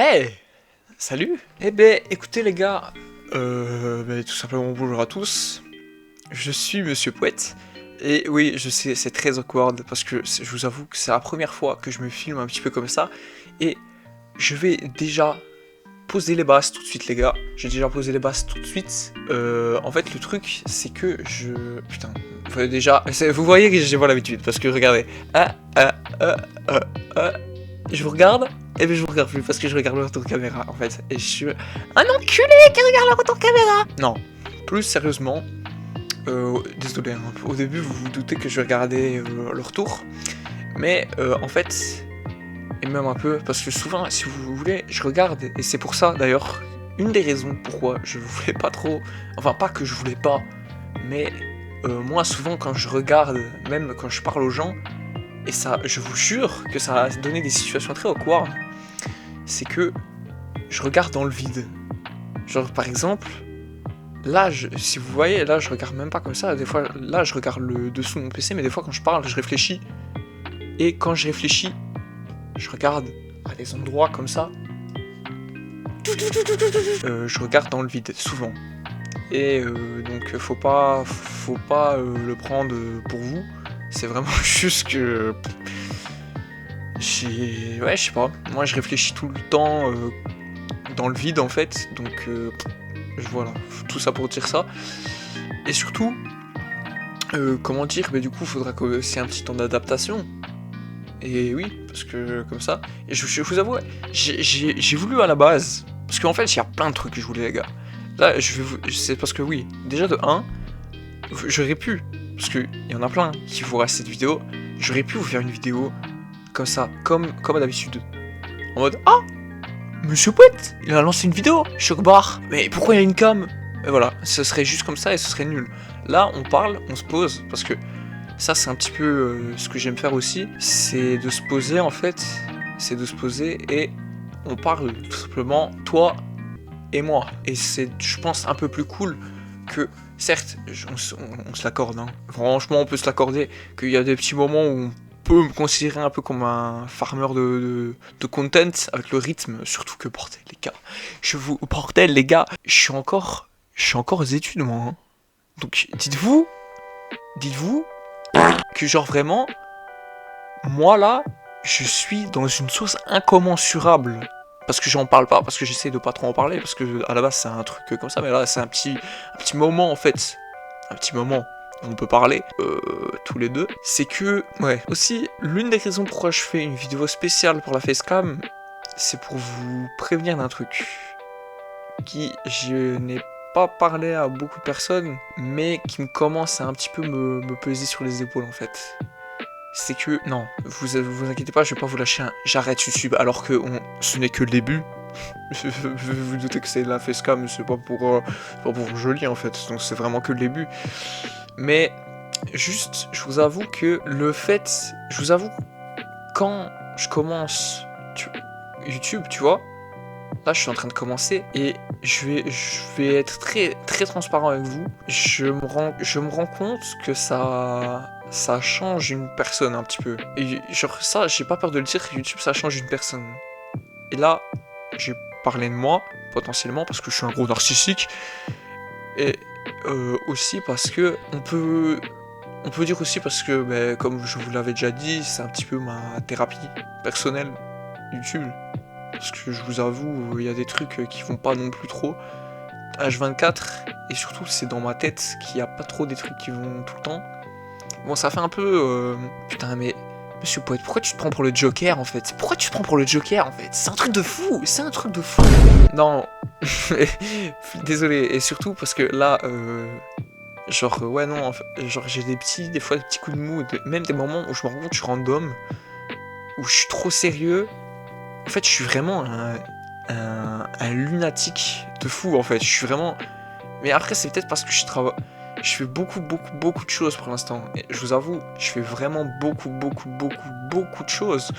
Hey, salut. Eh ben, écoutez les gars, tout simplement bonjour à tous. Je suis Monsieur Pouette. Et oui, je sais, c'est très awkward parce que je vous avoue que c'est la première fois que je me filme un petit peu comme ça. Et je vais déjà poser les bases tout de suite les gars. J'ai déjà posé les bases tout de suite. En fait, le truc, c'est que je... Putain, vous voyez que j'ai pas l'habitude parce que regardez. Je vous regarde. Et bien je vous regarde plus parce que je regarde le retour caméra en fait. Et je suis un enculé qui regarde le retour caméra. Non, plus sérieusement, désolé, hein, au début vous vous doutez que je regardais le retour. Mais en fait, et même un peu, parce que souvent si vous voulez, je regarde. Et c'est pour ça d'ailleurs, une des raisons pourquoi je voulais pas trop, enfin pas que je voulais pas, mais moi souvent quand je regarde, même quand je parle aux gens, et ça, je vous jure que ça a donné des situations très awkward, c'est que je regarde dans le vide. Genre par exemple, là, si vous voyez, là je regarde même pas comme ça, des fois, là je regarde le dessous de mon PC, mais des fois quand je parle, je réfléchis. Et quand je réfléchis, je regarde à des endroits comme ça. Je regarde dans le vide, souvent. Et donc faut pas le prendre pour vous. C'est vraiment juste que... Ouais, je sais pas. Moi, je réfléchis tout le temps dans le vide, en fait. Donc, voilà. Tout ça pour dire ça. Et surtout, comment dire, du coup, faudra que c'est un petit temps d'adaptation. Et oui, parce que comme ça. Et je vous avoue, j'ai voulu à la base. Parce qu'en fait, il y a plein de trucs que je voulais, les gars. Là, c'est parce que oui. Déjà, de 1, j'aurais pu. Parce qu'il y en a plein qui voient cette vidéo. J'aurais pu vous faire une vidéo comme ça, comme d'habitude. En mode, ah, Monsieur Pouette, il a lancé une vidéo, Chocbar. Mais pourquoi il y a une cam? Et voilà, ce serait juste comme ça et ce serait nul. Là, on parle, on se pose, parce que ça, c'est un petit peu ce que j'aime faire aussi. C'est de se poser, en fait. C'est de se poser et on parle tout simplement, toi et moi. Et c'est, je pense, un peu plus cool que... Certes, on se l'accorde, hein. Franchement, on peut se l'accorder qu'il y a des petits moments où on peut me considérer un peu comme un farmer de content avec le rythme, surtout que bordel les gars, je suis encore aux études moi, hein. Donc dites-vous que genre vraiment, moi là, je suis dans une sauce incommensurable. Parce que j'en parle pas, parce que j'essaie de pas trop en parler, parce que à la base c'est un truc comme ça, mais là c'est un petit moment en fait, un petit moment où on peut parler tous les deux. C'est que, ouais, aussi l'une des raisons pourquoi je fais une vidéo spéciale pour la facecam, c'est pour vous prévenir d'un truc qui je n'ai pas parlé à beaucoup de personnes, mais qui me commence à un petit peu me peser sur les épaules en fait. C'est que, non, vous inquiétez pas, je vais pas vous lâcher un j'arrête YouTube alors que ce n'est que le début. Vous vous doutez que c'est de la facecam, c'est pas pour joli en fait, donc c'est vraiment que le début. Mais juste, je vous avoue que quand je commence YouTube, tu vois, là je suis en train de commencer et je vais être très très transparent avec vous. Je me rends compte que ça change une personne un petit peu. Et genre ça, j'ai pas peur de le dire, YouTube ça change une personne. Et là, j'ai parlé de moi, potentiellement, parce que je suis un gros narcissique. Et aussi parce que on peut dire aussi parce que, comme je vous l'avais déjà dit, c'est un petit peu ma thérapie personnelle, YouTube. Parce que je vous avoue, il y a des trucs qui vont pas non plus trop. H24, et surtout c'est dans ma tête qu'il n'y a pas trop des trucs qui vont tout le temps. Bon, ça fait un peu... Putain, mais... Monsieur Poète, pourquoi tu te prends pour le Joker, en fait? Pourquoi tu te prends pour le Joker, en fait? C'est un truc de fou. C'est un truc de fou. Non. Désolé. Et surtout parce que là... Genre, ouais, non. En fait, genre, j'ai des fois, des petits coups de mou. Même des moments où je me rends compte que je suis random. Où je suis trop sérieux. En fait, je suis vraiment un lunatique de fou, en fait. Je suis vraiment... Mais après, c'est peut-être parce que je fais beaucoup de choses pour l'instant. Et je vous avoue, je fais vraiment beaucoup de choses.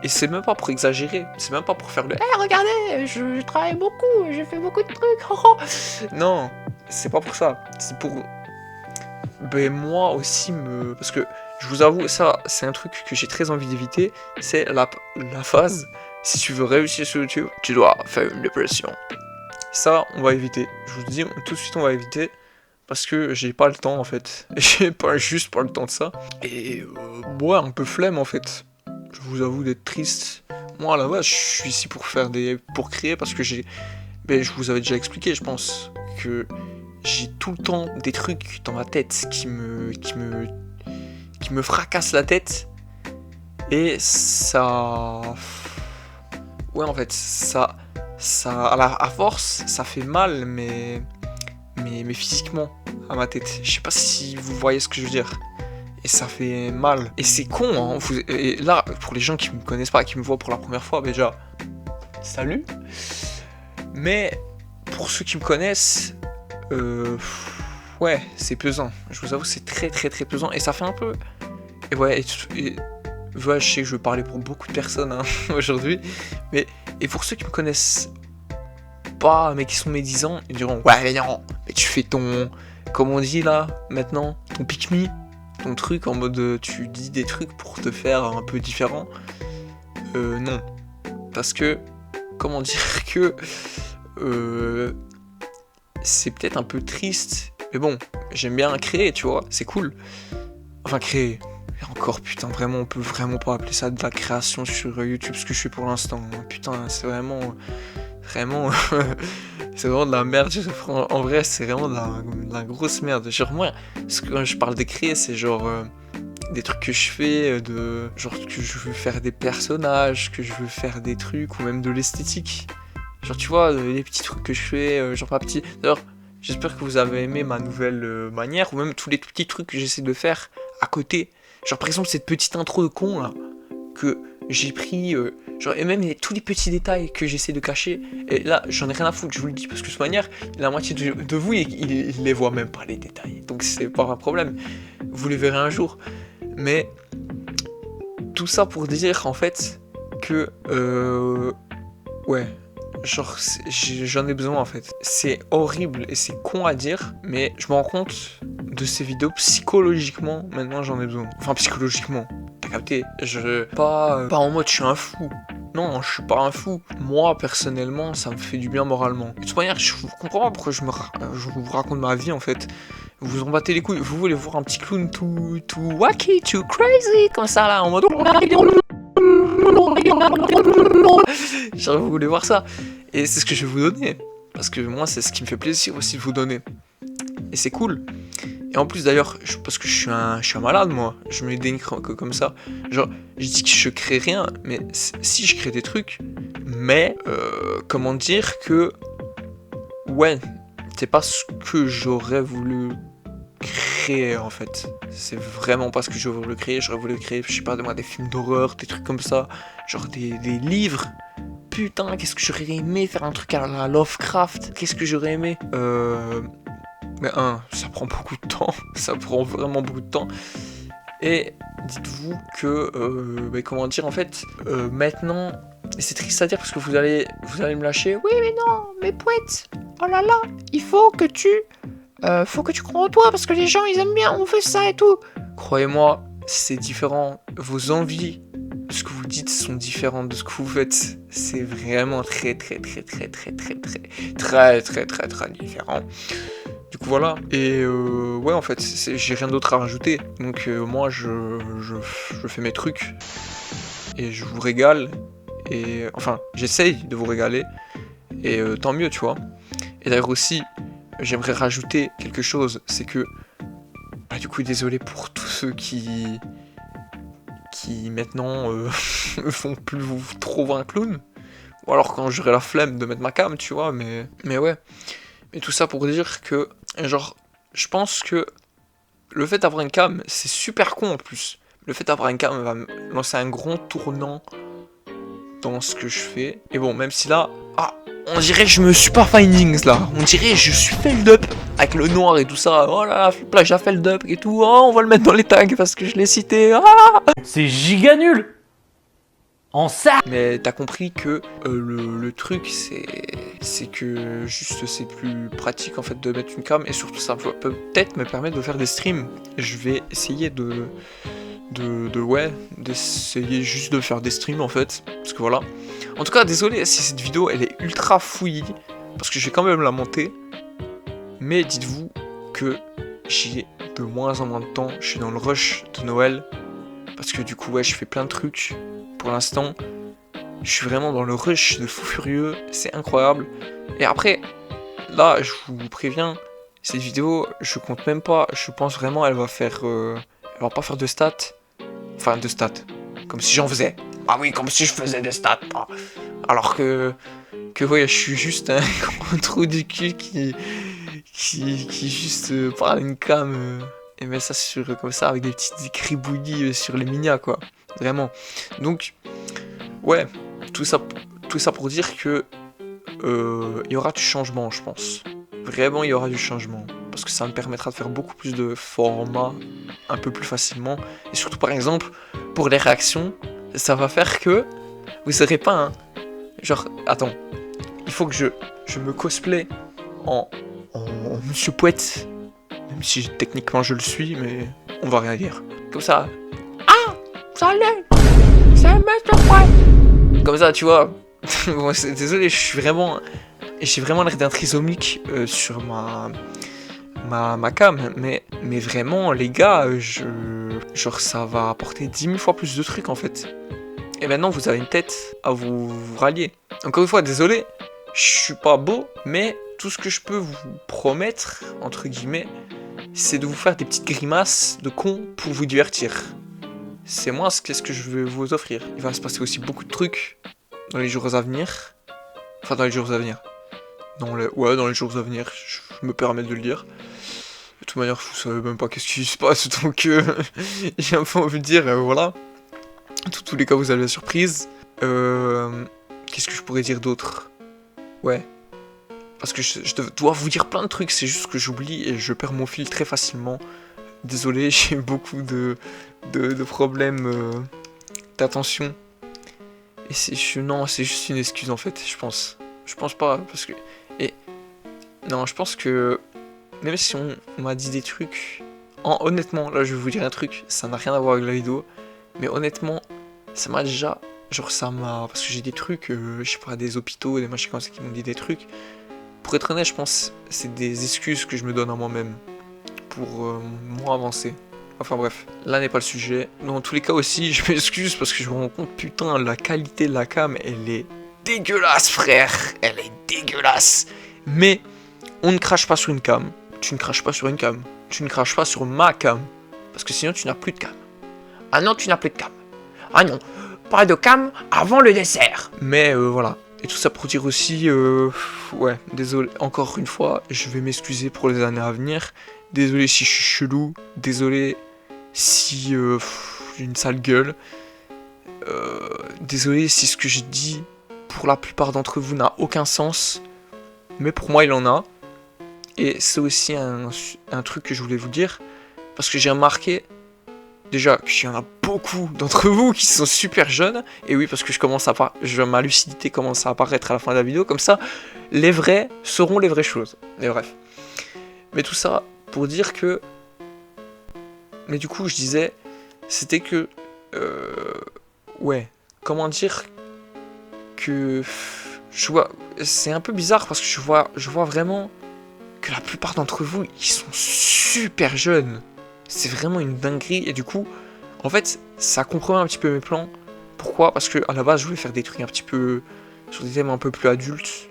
Et c'est même pas pour exagérer. C'est même pas pour faire le hey, regardez, je travaille beaucoup, je fais beaucoup de trucs. Non, c'est pas pour ça. C'est pour... moi aussi Parce que, je vous avoue, ça, c'est un truc que j'ai très envie d'éviter. C'est la phase Si tu veux réussir sur YouTube, tu dois faire une dépression. Ça, on va éviter. Je vous dis, tout de suite, on va éviter. Parce que j'ai pas le temps, en fait. J'ai pas juste pas le temps de ça. Et ouais, un peu flemme, en fait. Je vous avoue d'être triste. Moi, à la base, je suis ici pour créer, parce que ben, je vous avais déjà expliqué, je pense, que j'ai tout le temps des trucs dans ma tête qui me fracassent la tête. Et ça... Ouais, en fait, ça à force, ça fait mal, mais physiquement, à ma tête. Je sais pas si vous voyez ce que je veux dire. Et ça fait mal. Et c'est con, hein. Et là, pour les gens qui me connaissent pas, qui me voient pour la première fois, déjà, salut. Mais pour ceux qui me connaissent, ouais, c'est pesant. Je vous avoue, c'est très très très pesant. Et ça fait un peu... Et ouais, ouais, je sais que je veux parler pour beaucoup de personnes hein, aujourd'hui. Mais, et pour ceux qui me connaissent pas, mais qui sont médisants, ils diront, ouais, mais non, mais tu fais ton... Comme on dit là, maintenant, ton pick-me, ton truc en mode tu dis des trucs pour te faire un peu différent. Non. Parce que, comment dire que... c'est peut-être un peu triste, mais bon, j'aime bien créer, tu vois, c'est cool. Enfin, créer. Et encore, putain, vraiment, on peut vraiment pas appeler ça de la création sur YouTube, ce que je fais pour l'instant. Putain, c'est vraiment... Vraiment... c'est vraiment de la merde. En vrai, c'est vraiment de la grosse merde. Genre, moi, quand je parle de créer, c'est genre... des trucs que je fais, genre que je veux faire des personnages, que je veux faire des trucs, ou même de l'esthétique. Genre, tu vois, les petits trucs que je fais, genre pas petits. D'ailleurs, j'espère que vous avez aimé ma nouvelle manière, ou même tous les petits trucs que j'essaie de faire à côté. Genre, par exemple, cette petite intro de con, là, que j'ai pris, genre, et même tous les petits détails que j'essaie de cacher. Et là, j'en ai rien à foutre, je vous le dis, parce que de toute manière, la moitié de vous, il les voit même pas, les détails. Donc, c'est pas un problème. Vous les verrez un jour. Mais, tout ça pour dire, en fait, que, ouais... Genre, j'en ai besoin en fait. C'est horrible et c'est con à dire, mais je me rends compte de ces vidéos psychologiquement. Maintenant, j'en ai besoin. Enfin, psychologiquement. T'as capté? Pas en mode je suis un fou. Non, je suis pas un fou. Moi, personnellement, ça me fait du bien moralement. De toute manière, je vous comprends pas pourquoi je vous raconte ma vie en fait. Vous vous en battez les couilles. Vous voulez voir un petit clown tout wacky, tout crazy, comme ça là, en mode. Genre, vous voulez voir ça. Et c'est ce que je vais vous donner. Parce que moi, c'est ce qui me fait plaisir aussi de vous donner. Et c'est cool. Et en plus, d'ailleurs, parce que je suis un malade, moi. Je me dénigre comme ça. Genre, je dis que je crée rien. Mais si je crée des trucs. Mais, comment dire que... Ouais, c'est pas ce que j'aurais voulu créer en fait. C'est vraiment pas ce que j'aurais voulu créer. J'aurais voulu créer, je sais pas, des films d'horreur, des trucs comme ça. Genre des livres. Putain, qu'est-ce que j'aurais aimé faire un truc à la Lovecraft. Qu'est-ce que j'aurais aimé mais ça prend beaucoup de temps. Ça prend vraiment beaucoup de temps. Et dites-vous que, comment dire, en fait, maintenant, et c'est triste à dire parce que vous allez me lâcher. Oui, mais non, mais Pouette, oh là là, il faut que tu crois en toi parce que les gens ils aiment bien, on fait ça et tout. Croyez-moi, c'est différent. Vos envies, ce que vous dites sont différentes de ce que vous faites. C'est vraiment très différent. Du coup voilà. Et ouais en fait, j'ai rien d'autre à rajouter. Donc moi je fais mes trucs et je vous régale. Et enfin, j'essaye de vous régaler. Et tant mieux, tu vois. Et d'ailleurs aussi, j'aimerais rajouter quelque chose, c'est que, du coup, désolé pour tous ceux qui maintenant font plus trop voir un clown, ou alors quand j'aurai la flemme de mettre ma cam, tu vois, mais ouais. Mais tout ça pour dire que, genre, je pense que le fait d'avoir une cam, c'est super con en plus. Le fait d'avoir une cam va me lancer un grand tournant dans ce que je fais. Et bon, même si là, on dirait que je me suis pas findings là. On dirait que je suis feld up avec le noir et tout ça. Oh là là, plage à feld up et tout. Oh, on va le mettre dans les tags parce que je l'ai cité. C'est giga nul. En ça. Mais t'as compris que le truc c'est que juste c'est plus pratique en fait de mettre une cam et surtout ça peut peut-être me permettre de faire des streams. Je vais essayer de ouais, d'essayer juste de faire des streams en fait, parce que voilà. En tout cas, désolé si cette vidéo elle est ultra fouillie, parce que je vais quand même la monter, mais dites-vous que j'ai de moins en moins de temps, je suis dans le rush de Noël, parce que du coup ouais, je fais plein de trucs pour l'instant, je suis vraiment dans le rush de fou furieux, c'est incroyable, et après, là, je vous préviens, cette vidéo, je compte même pas, je pense vraiment elle va faire, elle va pas faire de stats. Enfin, de stats. Comme si j'en faisais. Ah oui, comme si je faisais des stats. Ah. Alors que ouais, je suis juste un gros trou du cul qui juste parle une cam et met ça sur, comme ça, avec des petites écribouillis sur les minas, quoi. Vraiment. Donc, ouais, tout ça pour dire que il y aura du changement, je pense. Vraiment, il y aura du changement. Parce que ça me permettra de faire beaucoup plus de formats un peu plus facilement. Et surtout, par exemple, pour les réactions, ça va faire que vous serez pas un... Genre, attends, il faut que je me cosplay en Monsieur Pouette. Même si techniquement je le suis, mais on va rien dire. Comme ça. Ah, salut, c'est Monsieur Pouette. Comme ça, tu vois. Bon, désolé, j'ai vraiment l'air d'un trisomique sur ma cam, mais vraiment, les gars, genre, ça va apporter 10 000 fois plus de trucs, en fait. Et maintenant, vous avez une tête à vous rallier. Encore une fois, désolé, je suis pas beau, mais tout ce que je peux vous promettre, entre guillemets, c'est de vous faire des petites grimaces de con pour vous divertir. C'est moi ce que je vais vous offrir. Il va se passer aussi beaucoup de trucs dans les jours à venir. Enfin, dans les jours à venir. Dans les jours à venir, je me permets de le dire. De toute manière, vous savez même pas qu'est-ce qui se passe, donc j'ai un peu envie de dire, voilà. Dans tous les cas, vous avez la surprise. Qu'est-ce que je pourrais dire d'autre? Ouais. Parce que je dois vous dire plein de trucs, c'est juste que j'oublie et je perds mon fil très facilement. Désolé, j'ai beaucoup de problèmes d'attention. Et non, c'est juste une excuse en fait, je pense. Je pense pas, parce que... Non, je pense que... Même si on m'a dit des trucs... Honnêtement, là je vais vous dire un truc, ça n'a rien à voir avec la vidéo. Mais honnêtement, ça m'a déjà... Genre ça m'a... Parce que j'ai des trucs, je sais pas, des hôpitaux, des machins comme ça qui m'ont dit des trucs. Pour être honnête, je pense c'est des excuses que je me donne à moi-même. Pour moi avancer. Enfin bref, là n'est pas le sujet. Dans tous les cas aussi, je m'excuse parce que je me rends compte, putain, la qualité de la cam, elle est dégueulasse, frère. Elle est dégueulasse. Mais on ne crache pas sur une cam. Tu ne craches pas sur une cam. Tu ne craches pas sur ma cam. Parce que sinon, tu n'as plus de cam. Ah non, tu n'as plus de cam. Ah non, pas de cam avant le dessert. Mais voilà. Et tout ça pour dire aussi, ouais, désolé, encore une fois, je vais m'excuser pour les années à venir. Désolé si je suis chelou. Désolé si j'ai une sale gueule. Désolé si ce que je dis pour la plupart d'entre vous n'a aucun sens. Mais pour moi il en a. Et c'est aussi un truc que je voulais vous dire. Parce que j'ai remarqué déjà qu'il y en a beaucoup d'entre vous qui sont super jeunes. Et oui, parce que ma lucidité commence à apparaître à la fin de la vidéo. Comme ça, les vrais seront les vraies choses. Mais bref. Mais tout ça pour dire que... Mais du coup, je disais, c'était que... ouais, comment dire que... Je vois... C'est un peu bizarre parce que je vois vraiment que la plupart d'entre vous, ils sont super jeunes. C'est vraiment une dinguerie. Et du coup, en fait, ça compromet un petit peu mes plans. Pourquoi? Parce que à la base, je voulais faire des trucs un petit peu... sur des thèmes un peu plus adultes.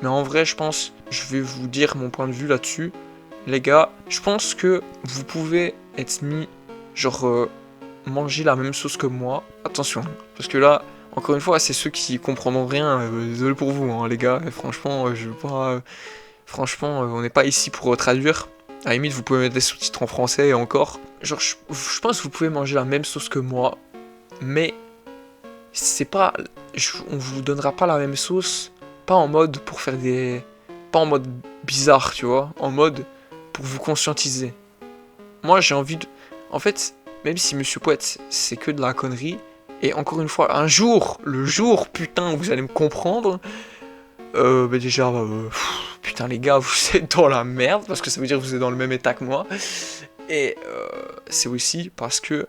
Mais en vrai, je pense, je vais vous dire mon point de vue là-dessus. Les gars, je pense que vous pouvez être mis, genre, manger la même sauce que moi. Attention, parce que là, encore une fois, c'est ceux qui comprendront rien. Désolé pour vous, hein, les gars. Et franchement, je veux pas... franchement, on n'est pas ici pour traduire. À la limite, vous pouvez mettre des sous-titres en français et encore. Genre, je pense que vous pouvez manger la même sauce que moi. Mais, c'est pas... on vous donnera pas la même sauce. Pas en mode pour faire des... Pas en mode bizarre, tu vois. En mode... pour vous conscientiser. Moi, j'ai envie de... En fait, même si Monsieur Pouette, c'est que de la connerie, et encore une fois, un jour, le jour, putain, vous allez me comprendre, bah déjà, putain, les gars, vous êtes dans la merde, parce que ça veut dire que vous êtes dans le même état que moi, et c'est aussi parce que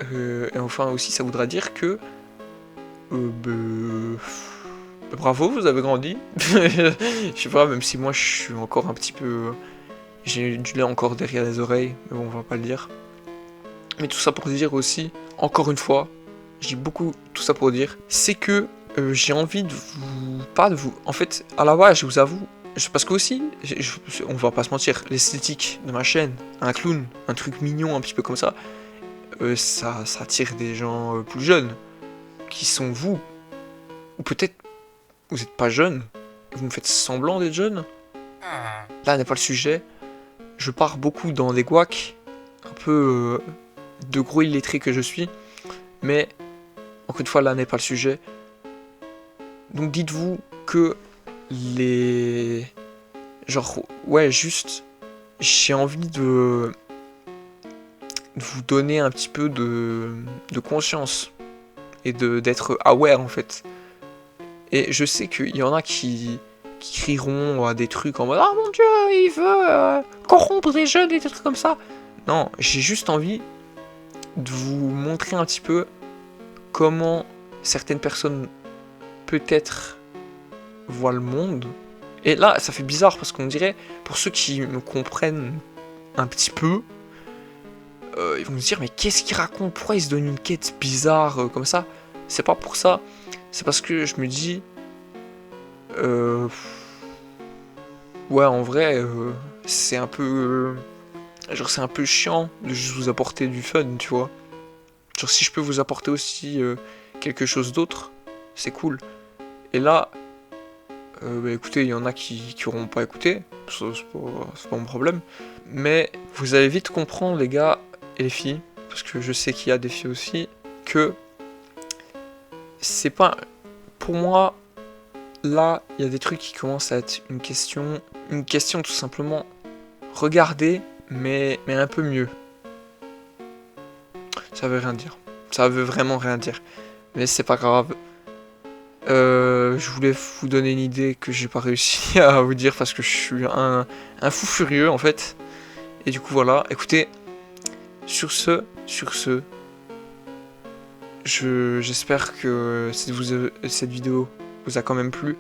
Et enfin aussi, ça voudra dire que... bravo, vous avez grandi. Je sais pas, même si moi je suis encore un petit peu... J'ai du lait encore derrière les oreilles, mais bon, on va pas le dire. Mais tout ça pour dire aussi, encore une fois, j'ai beaucoup tout ça pour dire, c'est que j'ai envie de vous... Pas de vous... En fait, à la base, je vous avoue, parce que aussi, on va pas se mentir, l'esthétique de ma chaîne, un clown, un truc mignon, un petit peu comme ça, ça attire des gens plus jeunes, qui sont vous. Ou peut-être vous n'êtes pas jeune, vous me faites semblant d'être jeune. Là n'est pas le sujet. Je pars beaucoup dans des gouacs, un peu de gros illettré que je suis, mais encore une fois là n'est pas le sujet. Donc dites-vous que les... Genre, ouais, juste, j'ai envie de vous donner un petit peu de conscience et d'être aware en fait. Et je sais qu'il y en a qui crieront à des trucs en mode ah mon dieu, il veut corrompre des jeunes et des trucs comme ça. Non, j'ai juste envie de vous montrer un petit peu comment certaines personnes peut-être voient le monde. Et là, ça fait bizarre parce qu'on dirait, pour ceux qui me comprennent un petit peu, ils vont se dire mais qu'est-ce qu'il raconte? Pourquoi il se donne une quête bizarre comme ça? C'est pas pour ça. C'est parce que je me dis... ouais, en vrai, c'est un peu... genre, c'est un peu chiant de juste vous apporter du fun, tu vois. Genre, si je peux vous apporter aussi quelque chose d'autre, c'est cool. Et là, bah, écoutez, il y en a qui auront pas écouté, c'est pas mon problème. Mais vous allez vite comprendre, les gars et les filles, parce que je sais qu'il y a des filles aussi, que c'est pas... Pour moi, là, il y a des trucs qui commencent à être une question tout simplement. Regardez, mais un peu mieux. Ça veut rien dire. Ça veut vraiment rien dire. Mais c'est pas grave. Je voulais vous donner une idée que j'ai pas réussi à vous dire parce que je suis un fou furieux en fait. Et du coup voilà, écoutez, sur ce, j'espère que cette vidéo vous a quand même plu.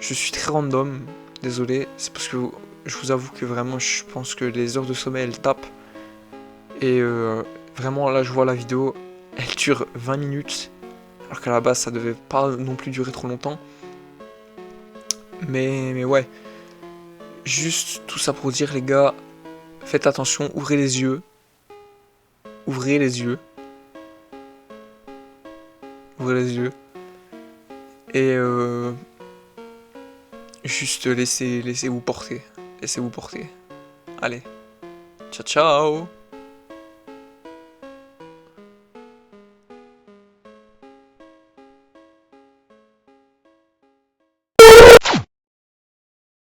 Je suis très random, désolé, c'est parce que je vous avoue que vraiment je pense que les heures de sommeil elles tapent. Et vraiment là je vois la vidéo, elle dure 20 minutes. Alors qu'à la base ça devait pas non plus durer trop longtemps. Mais ouais. Juste tout ça pour dire les gars, faites attention, ouvrez les yeux. Ouvrez les yeux. Ouvrez les yeux. Et juste laissez-vous porter. Laissez-vous porter. Allez. Ciao ciao.